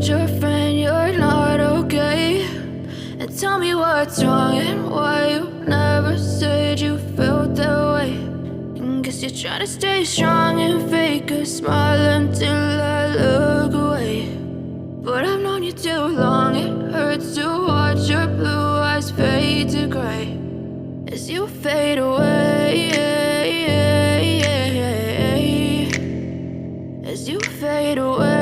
told your friend you're not okay? And tell me what's wrong and why you never said you felt that way. And guess you're trying to stay strong and fake a smile until I look away. But I've known you too long, it hurts to watch your blue eyes fade to gray as you fade away, as you fade away.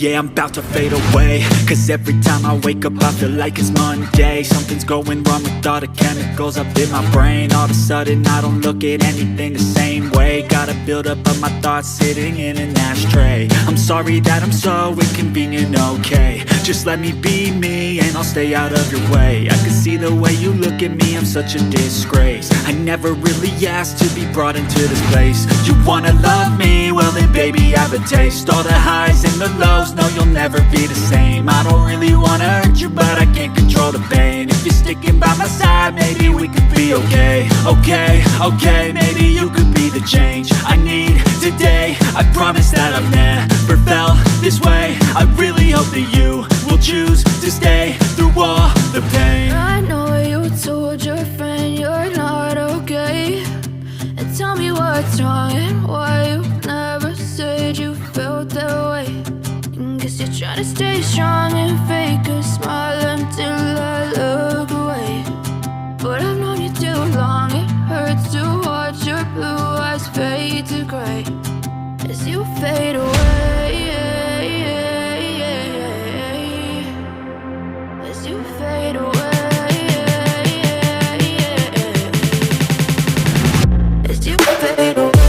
Yeah, I'm about to fade away, cause every time I wake up I feel like it's Monday. Something's going wrong with all the chemicals up in my brain. All of a sudden I don't look at anything the same way. Got a buildup of my thoughts sitting in an ashtray. I'm sorry that I'm so inconvenient, okay? Just let me be me and I'll stay out of your way. I can see the way you look at me, I'm such a disgrace. I never really asked to be brought into this place. You wanna love me? Well then baby I have a taste. All the highs and the lows, no, you'll never be the same. I don't really wanna hurt you, but I can't control the pain. If you're sticking by my side, maybe we could be okay. Okay, maybe you could be the change I need today. I promise that I've never felt this way. I really hope that you will choose to stay through all the pain. I know you told your friend you're not okay. And tell me what's wrong and why you never said you felt that way. Guess you're trying to stay strong and fake a smile until I look away. But I've known you too long, it hurts to watch your blue eyes fade to gray as you fade away, as you fade away, as you fade away.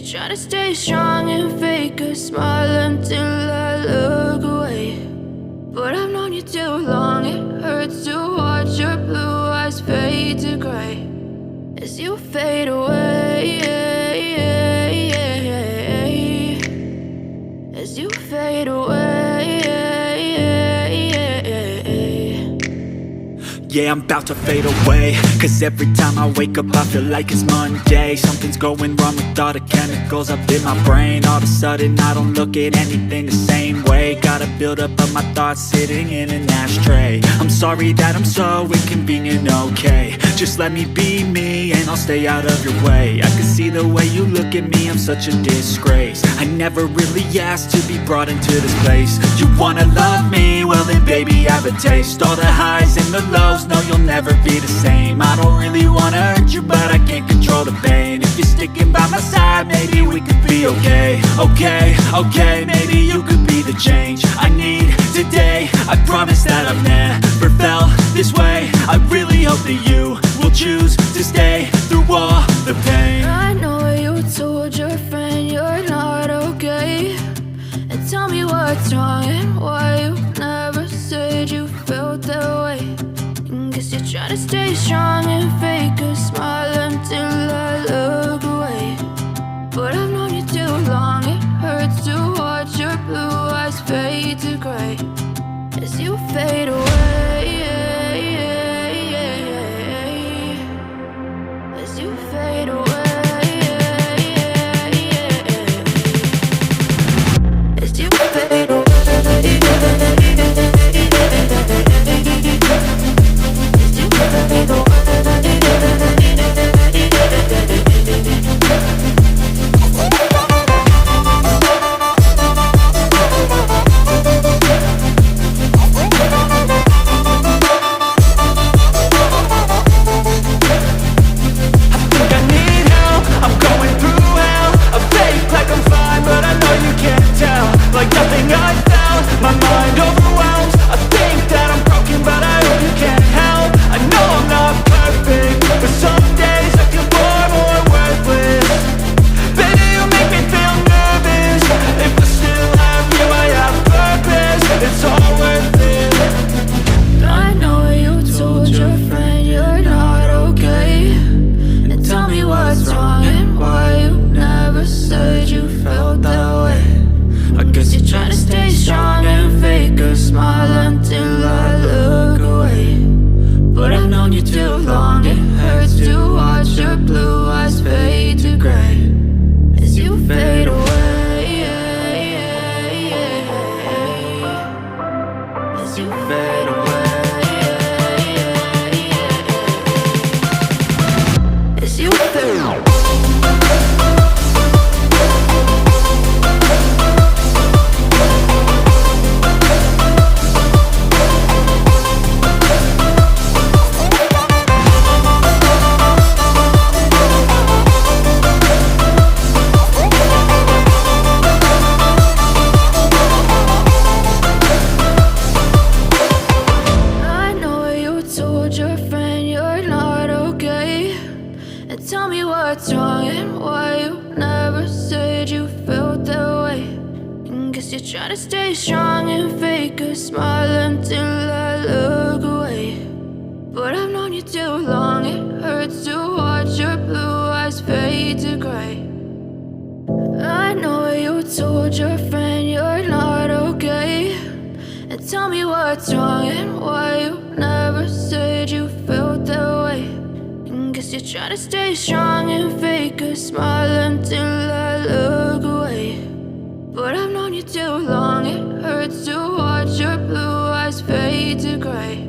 Try to stay strong and fake a smile until I look away. But I've known you too long, it hurts to watch your blue eyes fade to gray as you fade away, as you fade away. Yeah, I'm about to fade away, cause every time I wake up I feel like it's Monday. Something's going wrong with all the chemicals up in my brain. All of a sudden I don't look at anything the same way. Got a buildup of my thoughts sitting in an ashtray. I'm sorry that I'm so inconvenient, okay. Just let me be me and I'll stay out of your way. I can see the way you look at me, I'm such a disgrace. I never really asked to be brought into this place. You wanna love me? Well then baby, have a taste. All the highs and the lows, no you'll never be the same. I don't really wanna hurt you, but I can't control the pain. If you're sticking by my side, maybe we could be okay. Okay, maybe you could be the change I need today. I promise that I've never felt this way. I really hope that you will choose to stay through all the pain. I know you told your friend you're not okay, and tell me what's wrong and why you never said you felt that way. Guess you're trying to stay strong and fake a smile until I look away. But I've known you too long, it hurts to watch your blue eyes fade to gray as you fade away. As you fade away. As you fade away. Tell me what's wrong and why you never said you felt that way. Guess you're trying to stay strong and fake a smile until I look away. But I've known you too long, it hurts to watch your blue eyes fade to gray. I know you told your friend you're not okay, and tell me what's wrong and why you never said you felt that way. Guess you're trying to stay strong and fake a smile until I look away. But I've known you too long, it hurts to watch your blue eyes fade to gray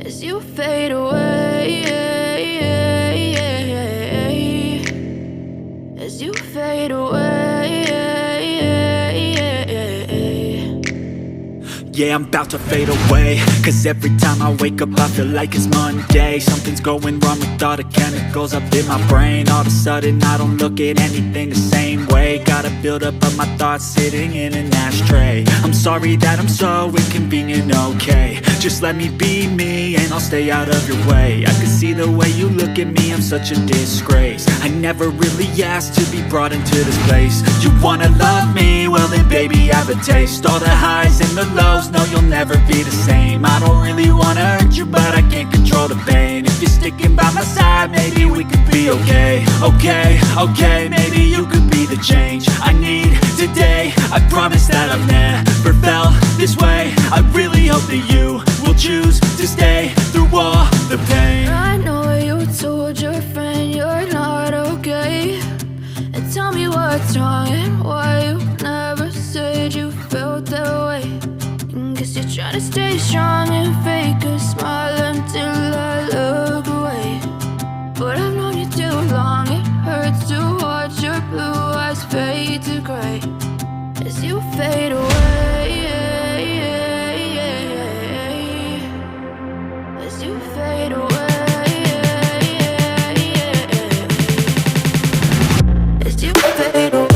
as you fade away. As you fade away. Yeah, I'm about to fade away, cause every time I wake up I feel like it's Monday. Something's going wrong with all the chemicals up in my brain. All of a sudden I don't look at anything the same way. Got a buildup of my thoughts sitting in an ashtray. I'm sorry that I'm so inconvenient, okay. Just let me be me and I'll stay out of your way. I can see the way you look at me, I'm such a disgrace. I never really asked to be brought into this place. You wanna love me? Well then baby, have a taste. All the highs and the lows, no you'll never be the same. I don't really wanna hurt you, but I can't control the pain. If you're sticking by my side, maybe we could be okay. Okay, maybe you could be the change I need today. I promise that I've never felt this way. I really hope that you will choose to stay through all stay strong and fake a smile until I look away. But I've known you too long, it hurts to watch your blue eyes fade to gray as you fade away. As you fade away. As you fade away.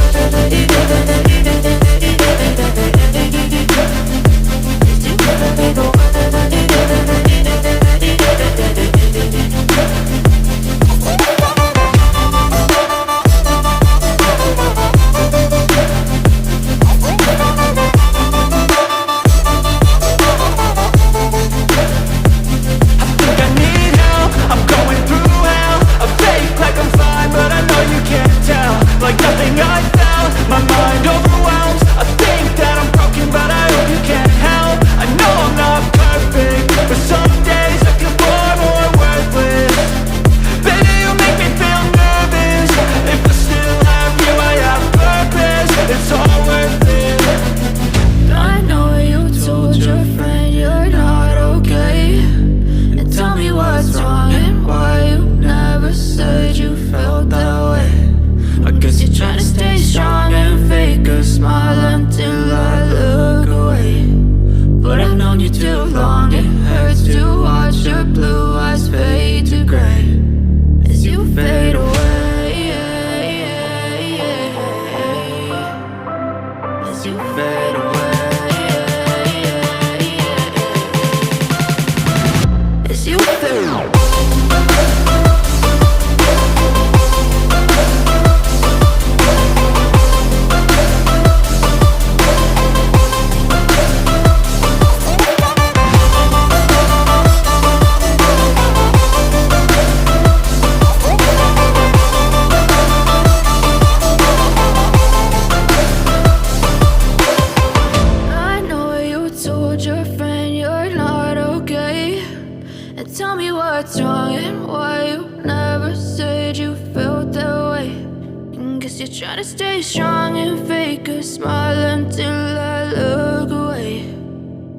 Try to stay strong and fake a smile until I look away.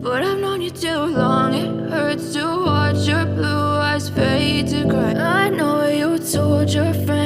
But I've known you too long, it hurts to watch your blue eyes fade to gray. I know you told your friend